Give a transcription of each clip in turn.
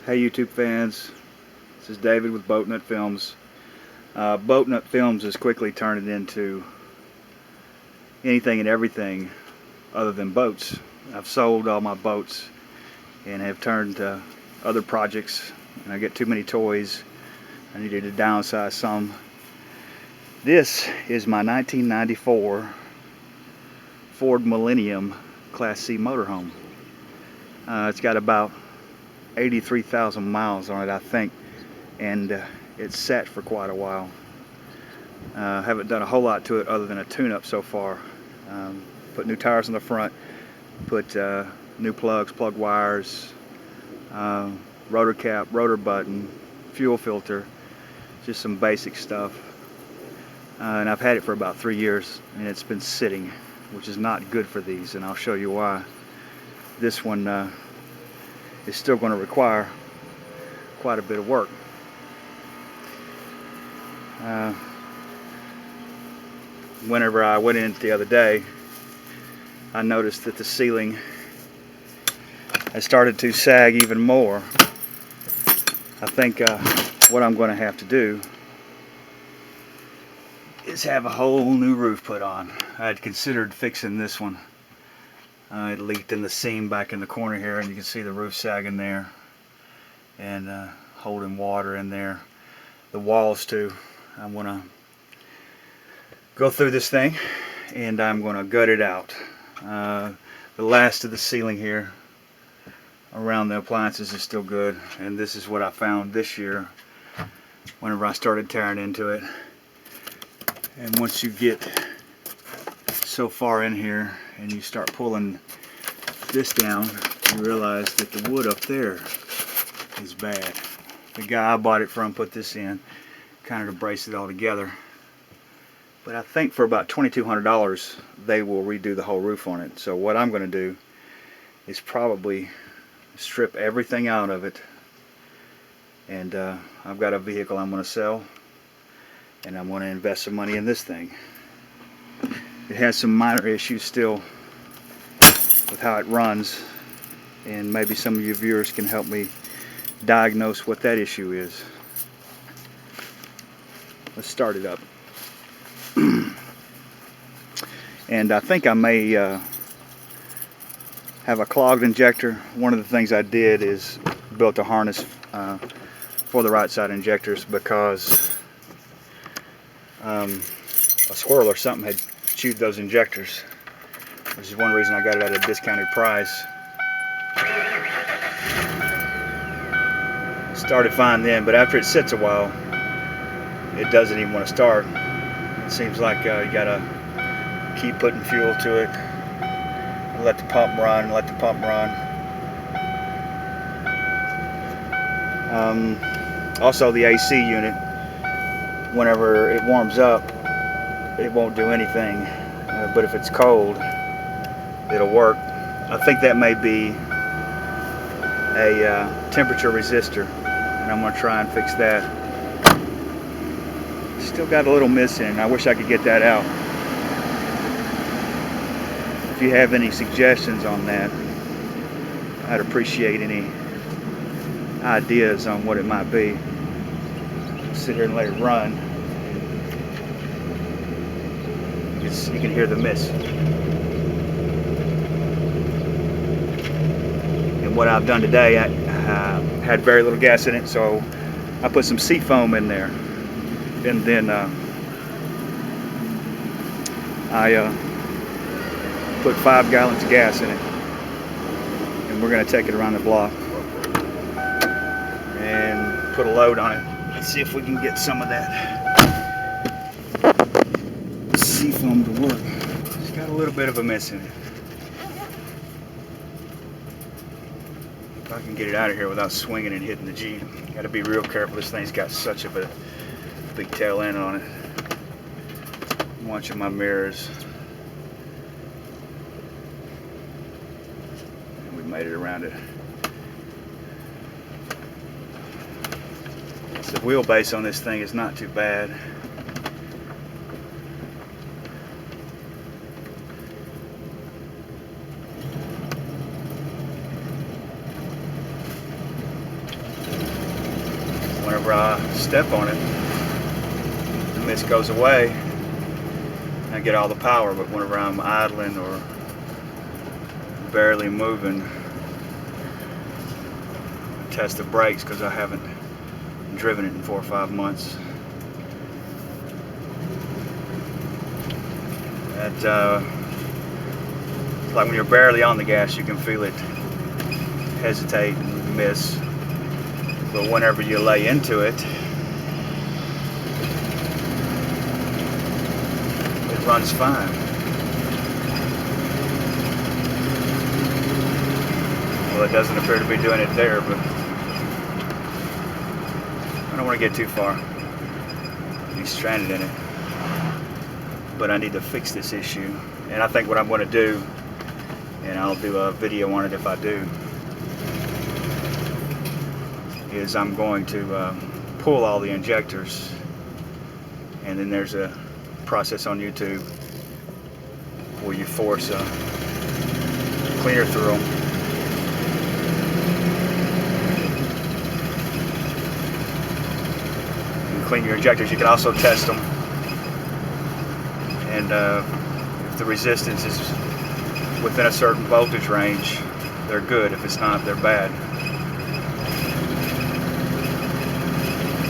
Hey YouTube fans, this is David with boatnutfilms. Boatnutfilms has quickly turned into anything and everything other than boats. I've sold all my boats and have turned to other projects, and I get too many toys. I needed to downsize some. This is my 1994 Ford Millennium Class C motorhome. It's got about 83,000 miles on it, I think, and it's sat for quite a while. Haven't done a whole lot to it other than a tune-up so far. Put new tires on the front, put new plugs, plug wires, rotor cap, rotor button, fuel filter, just some basic stuff. And I've had it for about 3 years, and it's been sitting, which is not good for these, and I'll show you why. This one is still going to require quite a bit of work. Whenever I went in the other day, I noticed that the ceiling has started to sag even more. I think what I'm going to have to do is have a whole new roof put on. I had considered fixing this one. It leaked in the seam back in the corner here, and you can see the roof sagging there and holding water in there. The walls too. I'm going to go through this thing and I'm going to gut it out. The last of the ceiling here around the appliances is still good, and this is what I found this year whenever I started tearing into it. And once you get so far in here and you start pulling this down, you realize that the wood up there is bad. The guy I bought it from put this in kind of to brace it all together, but I think for about $2,200 they will redo the whole roof on it. So what I'm going to do is probably strip everything out of it, and I've got a vehicle I'm going to sell, and I'm going to invest some money in this thing. It has some minor issues still with how it runs, and maybe some of you viewers can help me diagnose what that issue is. Let's start it up. And I think I may have a clogged injector. One of the things I did is built a harness for the right side injectors because a squirrel or something had chewed those injectors, which is one reason I got it at a discounted price. Started fine then, but after it sits a while, it doesn't even want to start. It seems like you gotta keep putting fuel to it, and let the pump run, and let the pump run. Also, the AC unit, whenever it warms up, it won't do anything, but if it's cold, it'll work. I think that may be a temperature resistor, and I'm going to try and fix that. Still got a little missing. I wish I could get that out. If you have any suggestions on that, I'd appreciate any ideas on what it might be. Sit here and let it run. You can hear the mist. And what I've done today, I had very little gas in it, so I put some sea foam in there, and then I put 5 gallons of gas in it, and we're going to take it around the block and put a load on it. Let's see if we can get some of that sea foam to work. It's got a little bit of a mess in it. If I can get it out of here without swinging and hitting the Jeep. Got to be real careful. This thing's got such a big tail end on it. I'm watching my mirrors. And we made it around it. So the wheelbase on this thing is not too bad. whenever I step on it, the mist goes away and I get all the power. But whenever I'm idling or barely moving, I test the brakes because I haven't driven it in 4 or 5 months. Like when you're barely on the gas, you can feel it hesitate and miss. But whenever you lay into it, it runs fine. Well, it doesn't appear to be doing it there, but I don't want to get too far. Be stranded in it. But I need to fix this issue. And I think what I'm going to do, and I'll do a video on it if I do, is I'm going to pull all the injectors, and then there's a process on YouTube where you force a cleaner through them. You can clean your injectors. You can also test them, and if the resistance is within a certain voltage range, they're good. If it's not, they're bad.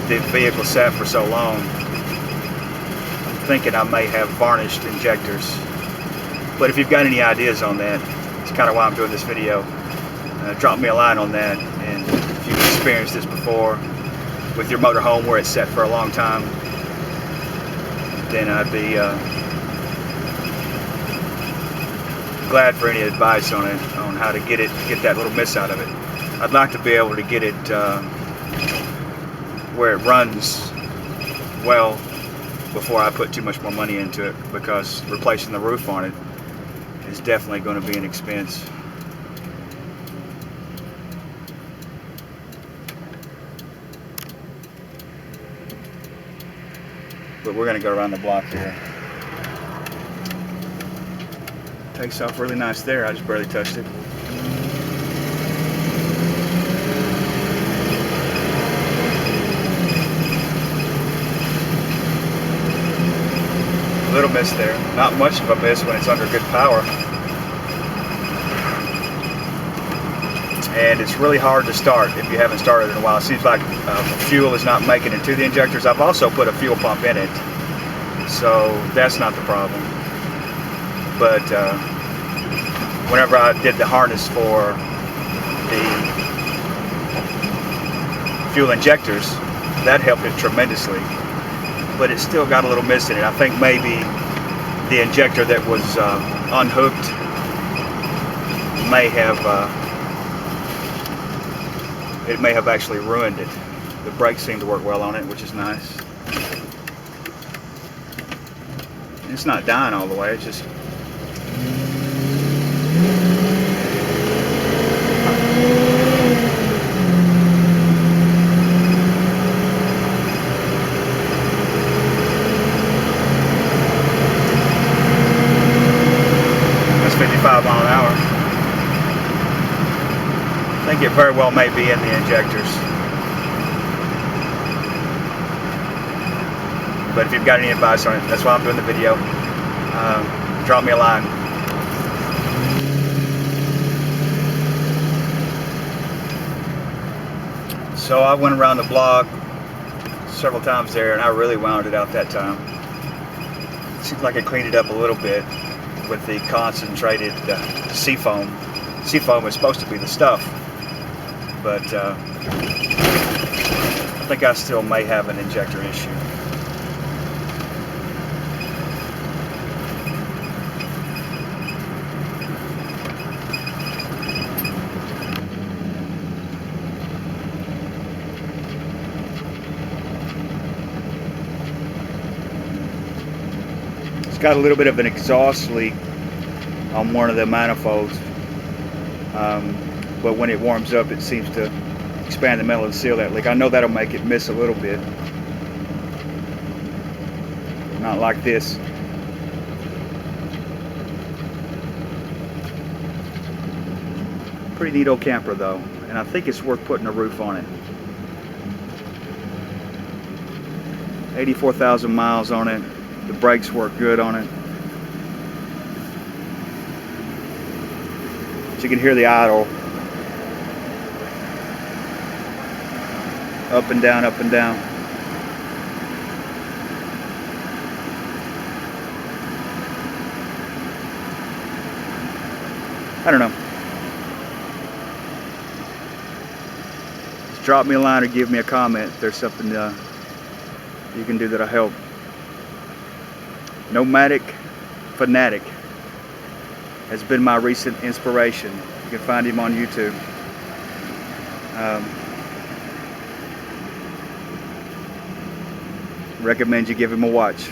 The vehicle sat for so long, I'm thinking I may have varnished injectors. But if you've got any ideas on that, it's kind of why I'm doing this video. Drop me a line on that, and if you've experienced this before with your motorhome where it's sat for a long time, then I'd be glad for any advice on it, on how to get that little miss out of it. I'd like to be able to get it where it runs well before I put too much more money into it, because replacing the roof on it is definitely going to be an expense. But we're going to go around the block here. Takes off really nice there. I just barely touched it. A little miss there. Not much of a miss when it's under good power. And it's really hard to start if you haven't started in a while. It seems like fuel is not making it to the injectors. I've also put a fuel pump in it, so that's not the problem. But whenever I did the harness for the fuel injectors, that helped it tremendously. But it still got a little miss in it. I think maybe the injector that was unhooked may have actually ruined it. The brakes seem to work well on it, which is nice. It's not dying all the way, it's just that's 55 miles an hour. I think it very well may be in the injectors. But if you've got any advice on it, that's why I'm doing the video. Drop me a line. So I went around the block several times there, and I really wound it out that time. It seems like I cleaned it up a little bit with the concentrated seafoam. Seafoam is supposed to be the stuff, but I think I still may have an injector issue. It's got a little bit of an exhaust leak on one of the manifolds, but when it warms up it seems to expand the metal and seal that leak. I know that'll make it miss a little bit. Not like this. Pretty neat old camper though, and I think it's worth putting a roof on it. 84,000 miles on it. The brakes work good on it. So you can hear the idle. Up and down, up and down. I don't know. Just drop me a line or give me a comment if there's something you can do that'll help. Nomadic Fanatic has been my recent inspiration. You can find him on YouTube. Recommend you give him a watch.